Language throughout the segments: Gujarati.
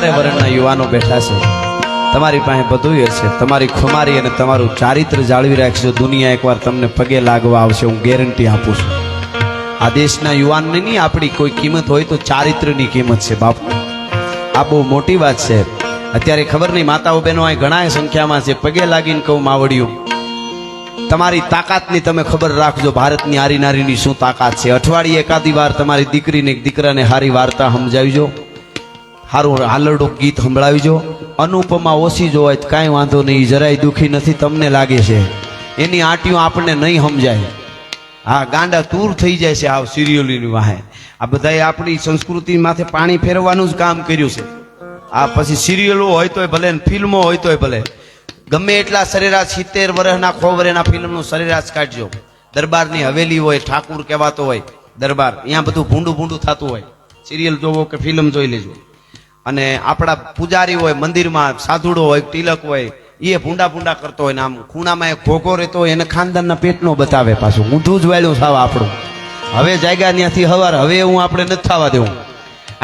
18 વર્ષના યુવાનો બેઠા છે, તમારી પાસે બધું હશે, તમારી ખુમારી અને તમારું ચારિત્ર જાળવી રાખશો, દુનિયા એકવાર તમને પગે લાગવા આવશે, હું ગેરંટી આપું છું. આ દેશના યુવાનની નહીં, આપણી કોઈ કિંમત હોય તો ચારિત્રની કિંમત છે બાપુ. આ બહુ મોટી વાત છે. અત્યારે ખબર નહીં, માતાઓ બહેનો અહીં ઘણા સંખ્યામાં છે, પગે લાગીને કહું માવડિયું, તમારી તાકાતની તમે ખબર રાખજો. ભારતની આરી નારીની શું તાકાત છે. અઠવાડિયે એકાદી વાર તમારી દીકરીને દીકરાને હારી વાર્તા સમજાવીજો, સારું હાલરડું ગીત સંભળાવીજો. અનુપમા ઓછી જોવાય તો કાંઈ વાંધો નહીં, જરાય દુઃખી નથી તમને લાગે છે, એની આંટીઓ આપણને નહીં સમજાય. હા, ગાંડા તૂર થઈ જાય છે આ સિરિયલોની વાહે. આ બધાએ આપણી સંસ્કૃતિ માથે પાણી ફેરવવાનું જ કામ કર્યું છે. આ પછી સિરિયલો હોય તોય ભલે, ફિલ્મો હોય તોય ભલે, ગમે એટલા સરેરાશ 70 વર્ષના ખોવરેના ફિલ્મનું સરેરાશ કાઢજો. દરબારની હવેલી હોય, ઠાકુર કહેવાતો હોય દરબાર, અહીંયા બધું ભૂંડું ભૂંડું થતું હોય. સિરિયલ જોવો કે ફિલ્મ જોઈ લેજો. અને આપણા પૂજારી હોય મંદિરમાં, સાધુડો હોય, તિલક હોય, એ ભૂંડા ભૂંડા કરતો હોય ને આમ ખૂણામાં એક ઘોઘો રહેતો હોય, એને ખાનદાનના પેટનો બતાવે. પાછું ઊંધું જ વાળ્યું સાવ આપણું. હવે જાગ્યા ત્યાંથી હવાર, હવે હું આપણે નથી થવા દેવું.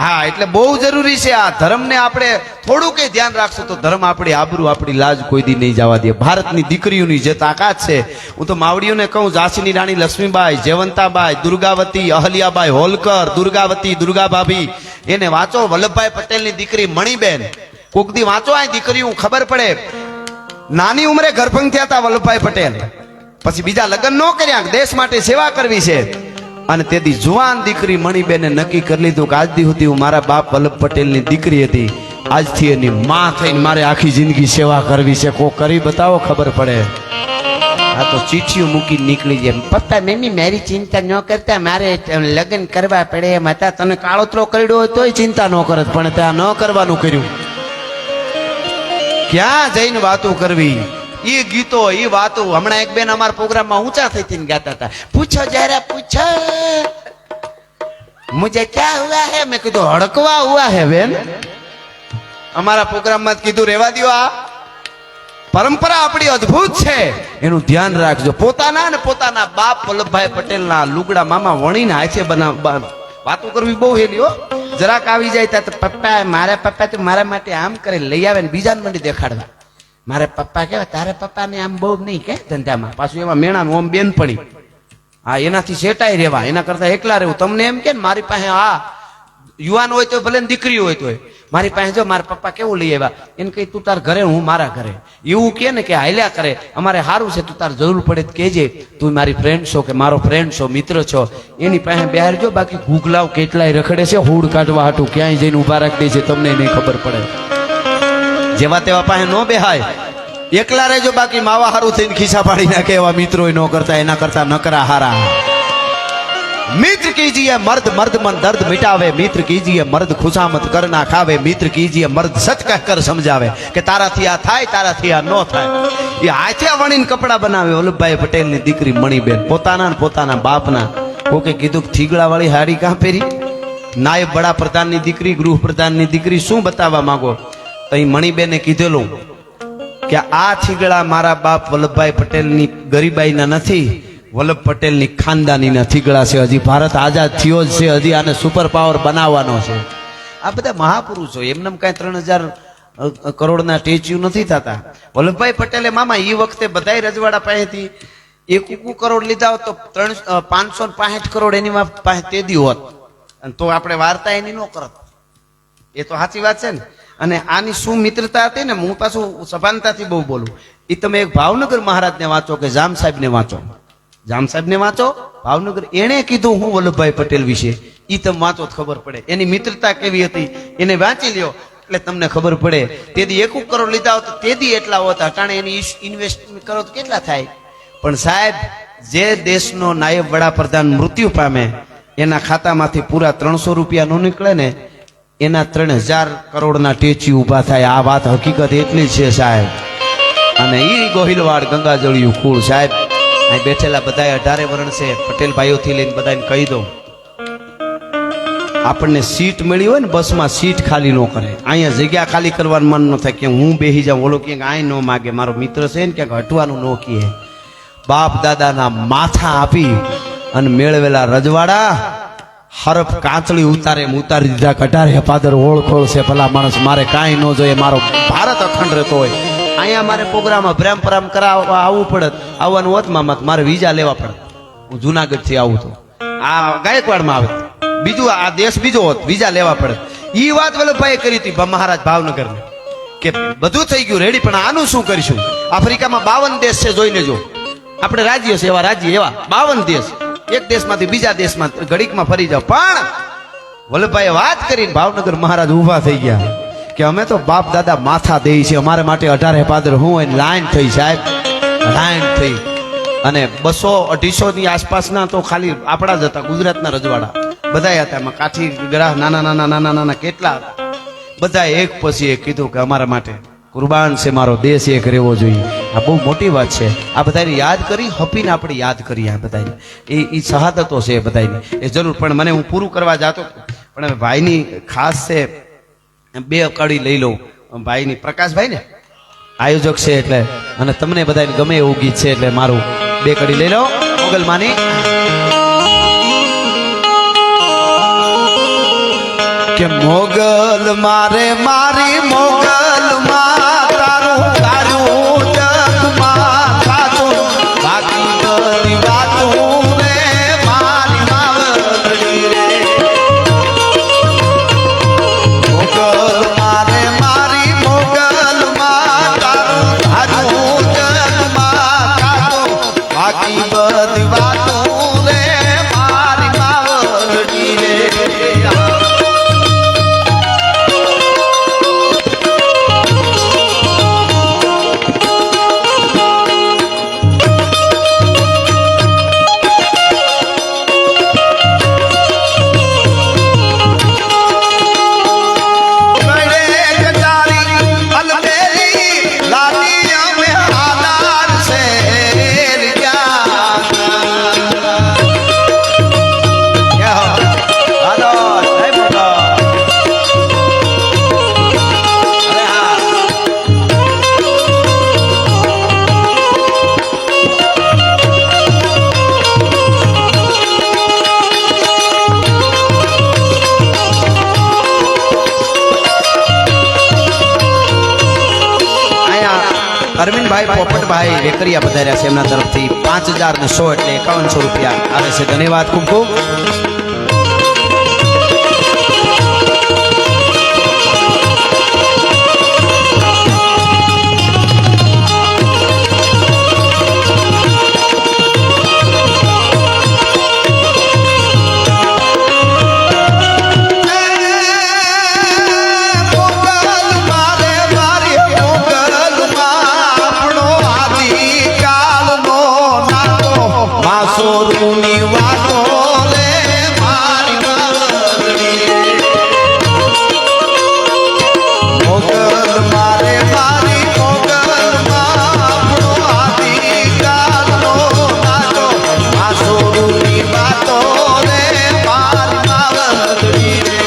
હા, એટલે બહુ જરૂરી છે આ ધર્મને આપણે થોડું કઈ ધ્યાન રાખશું તો ધર્મ આપણી આબરૂ, આપણી લાજ કોઈ દી નહીં જવા દે. ભારતની દીકરીઓની જે તાકાત છે, હું તો માવડીઓને કહું, ઝાંસીની રાણી લક્ષ્મીબાઈ, જયવંતાબાઈ, દુર્ગાવતી, અહલ્યાબાઈ હોલકર, દુર્ગાવતી, દુર્ગાભાભી, એને વાંચો. વલ્લભભાઈ પટેલની દીકરી મણીબેન, કોક દી વાંચો આ દીકરીઓ, ખબર પડે. નાની ઉંમરે ગર્ભંગ થયા હતા વલ્લભભાઈ પટેલ, પછી બીજા લગ્ન ન કર્યા, દેશ માટે સેવા કરવી છે. અને તેથી જુવાન દીકરી મણીબેને નક્કી કરી લીધું કે આજથી સુધી હું મારા બાપ વલ્લભ પટેલની દીકરી હતી, આજથી એની માં થઈને મારે આખી જિંદગી સેવા કરવી છે. કોઈ કરી બતાવો, ખબર પડે. આ તો ચીઠીઓ મૂકી નીકળી જાય. પપ્પા મમ્મી મારી ચિંતા ન કરતા, મારે લગ્ન કરવા પડે એમ હતા. તને કાળોતરો કર્યો હોય તોય ચિંતા ન કરત, પણ ત્યાં ન કરવાનું કર્યું. ક્યાં જઈને વાતો કરવી, એ ગીતો, એ વાતો. હમણાં એક બેન અમારા પ્રોગ્રામમાં ઊંચા થઈ થઈને ગાતા હતા, પૂછો જરા પૂછો મુझे क्या हुआ है. મેં કીધું હડકવા હુઆ હે બેન. અમારા પ્રોગ્રામમાં કીધું રેવા દો, આ પરંપરા આપણી અદ્ભુત છે, એનું ધ્યાન રાખજો. પોતાના ને પોતાના બાપ વલ્લભભાઈ પટેલના લુગડા મામા વણીને હાથે વાતો કરવી બહુ હેલી હો. જરાક આવી જાય ત્યાં પપ્પા, મારા પપ્પા તો મારા માટે આમ કરે લઈ આવે ને બીજાને મંડી દેખાડવા. મારે પપ્પા કહેવાય, તારે પપ્પાને આમ બહુ નહીં કે ધંધામાં, પાછું એમાં મેણાનું ઓમ બેન પડી. હા, એનાથી સેટાઈ રહેવા, એના કરતા એકલા રહેવું. તમને એમ કે મારી પાસે, હા યુવાન હોય તો ભલે દીકરી હોય તો, મારી પાસે જો મારા પપ્પા કેવું લઈ આવ્યા, એને કહી તું તાર ઘરે, હું મારા ઘરે. એવું કે ને કે હાલ્યા કરે, અમારે સારું છે, તું તાર જરૂર પડે તો કહેજે, તું મારી ફ્રેન્ડ છો કે મારો ફ્રેન્ડ છો, મિત્ર છો. એની પાસે બેહારજો. બાકી ઘૂઘલાવ કેટલાય રખડે છે હુડ કાઢવા હાટું, ક્યાંય જઈને ઉભા રાખી દે છે, તમને નહીં ખબર પડે. જેવા તેવા પાસે ન બેહાય, એકલા રહેજો. બાકી માવા હારું થઈને ખિસ્સા પાડી નાખે એવા મિત્રો ન કરતા, એના કરતા નકરા હારા. मित्र कीजिए मर्द मर्द मन दर्द मिटावे, मित्र कीजिए मर्द खुशामत करना खावे, मित्र कीजिए मर्द सच कहकर समझावे કે તારાથી આ થાય, તારાથી આ ન થાય. એ હાથે વણીને કપડા બનાવે. વલ્લભભાઈ પટેલની દીકરી મણીબેન પોતાના ને પોતાના બાપના. કોકે કીધું થીગડા વાળી હાડી કાં પહેરી? નાયબ વડાપ્રધાનની દીકરી, ગૃહપ્રધાનની દીકરી, શું બતાવવા માંગો? અહીં મણીબેને કીધેલું કે આ થીગડા મારા બાપ વલ્લભભાઈ પટેલની ગરીબાઈના નથી, વલ્લભ પટેલની ખાનદાનીના થીગડા છે. હજી ભારત આઝાદ થયો જ છે, હજી આને સુપર પાવર બનાવવાનો છે. આ બધા મહાપુરુષો, એમને કાંઈ 3000 કરોડના સ્ટેચ્યુ નથી થતા. વલ્લભભાઈ પટેલે મામા એ વખતે બધા રજવાડા પાસેથી 1 કરોડ લીધા હોત તો 565 કરોડ એની પાસે તેદી હોત, તો આપણે વાર્તા એની ન કરત. એ તો સાચી વાત છે ને. અને આની શું મિત્રતા હતી ને, હું પાછું સભાનતાથી બહુ બોલું. એ તમે એક ભાવનગર મહારાજને વાંચો કે જામ સાહેબને વાંચો, જામ સાહેબને વાંચો, ભાવનગર. એણે કીધું હું વલ્લભભાઈ પટેલ વિશે, એ તમે વાંચો તો ખબર પડે એની મિત્રતા કેવી હતી. એને વાંચી લ્યો એટલે તમને ખબર પડે. તેદી 1 કરોડ લીધા હોત તો તેદી એટલા હોત, અટાણે એની ઇન્વેસ્ટમેન્ટ કરો તો કેટલા થાય. પણ સાહેબ, જે દેશનો નાયબ વડાપ્રધાન મૃત્યુ પામે, એના ખાતામાંથી પૂરા 300 રૂપિયા નો નીકળે ને, એના 3000 કરોડના ટેચી ઉભા થાય. આ વાત હકીકત એટલી છે સાહેબ. અને ઈ ગોહિલવાડ ગંગાજળિયું કુળ સાહેબ, અહીં બેઠેલા બધા 18 વરણ છે, પટેલ ભાઈઓથી લઈને બધાને કહી દઉં, આપણને સીટ મળી હોય ને બસમાં, સીટ ખાલી ન કરે. અહીંયા જગ્યા ખાલી કરવાનું મન ન થાય કે હું બેસી જાઉં, ઓલો ક્યાંક આય ન માગે, મારો મિત્ર છે ને ક્યાંક હટવાનું ન કહે. બાપ દાદાના માથા આપી અને મેળવેલા રજવાડા હરફ કાચળી ઉતારે એમ ઉતારી દીધા કટારે પાદર ઓળખોળ છે ભલા માણસ મારે કાંઈ ન જોઈએ મારો ભારત અખંડ રહેતો હોય અહીંયા મારે પ્રોગ્રામમાં પ્રેમ કરાવવા આવવું પડત આવવાનું હોત મામા મારે વિઝા લેવા પડત હું જુનાગઢ થી આવું તો આ ગાયકવાડમાં આવે બીજું આ દેશ બીજો હોત વિઝા લેવા પડે ઈ વાત વલ્લભભાઈ કરી હતી મહારાજ ભાવનગર ને કે બધું થઈ ગયું રેડી પણ આનું શું કરીશું આફ્રિકામાં 52 દેશ છે જોઈ લેજો આપણે રાજ્ય છે એવા રાજ્ય એવા 52 દેશ એક દેશમાંથી બીજા દેશમાં ઘડીકમાં ફરી જાવ પણ વલ્લભભાઈએ વાત કરીને ભાવનગર મહારાજ ઊભા થઈ ગયા કે અમે તો બાપ દાદા માથા દઈ છે અમારે માટે 18 પાદર હું હોય લાઈન થઈ સાહેબ લાઈન થઈ અને 200-250 ની આસપાસના તો ખાલી આપણા જ હતા ગુજરાતના રજવાડા બધા હતા એમાં કાઠી ગ્રાહ નાના કેટલા હતા બધા એક પછી એક કીધું કે અમારા માટે કુરબાન છે મારો દેશ એક રહેવો જોઈએ આ બહુ મોટી વાત છે આ બધાને યાદ કરી હપીને આપણે યાદ કરીએ આ બધાને એ શહાદતો છે બધાની એ જરૂર પણ મને હું પૂરું કરવા જાતો પણ હવે ભાઈની ખાસ છે 2 કડી લઈ લઉં ભાઈની પ્રકાશભાઈ ને આયોજક છે એટલે અને તમને બધાને ગમે એવું ગીત છે એટલે મારું 2 કડી લઈ લો મોગલમાની કે મોગલ મારે મારી મોગલ માં તારું તારું જગમાં થાતું બાકી બધી વાતું રે મારી માવડી રે મોગલ મારે મારી મોગલ માં તારું તારું જગમાં થાતું બાકી બધી વાતું રે મારી માવડી રે અરવિંદભાઈ પોપટભાઈ વેકરિયા પધાર્યા છે એમના તરફથી 500100 એટલે 5100 રૂપિયા આવે છે ધન્યવાદ ખૂબ ખૂબ સોરુની વાતો રે મારી માવડી મોગલ મારે મારી મોગલ માં આપણો આદિ કાલનો નાતો આ સોરુની વાતો રે મારી માવડી રે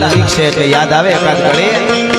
નજીક છે એટલે યાદ આવે એકાદ ઘડી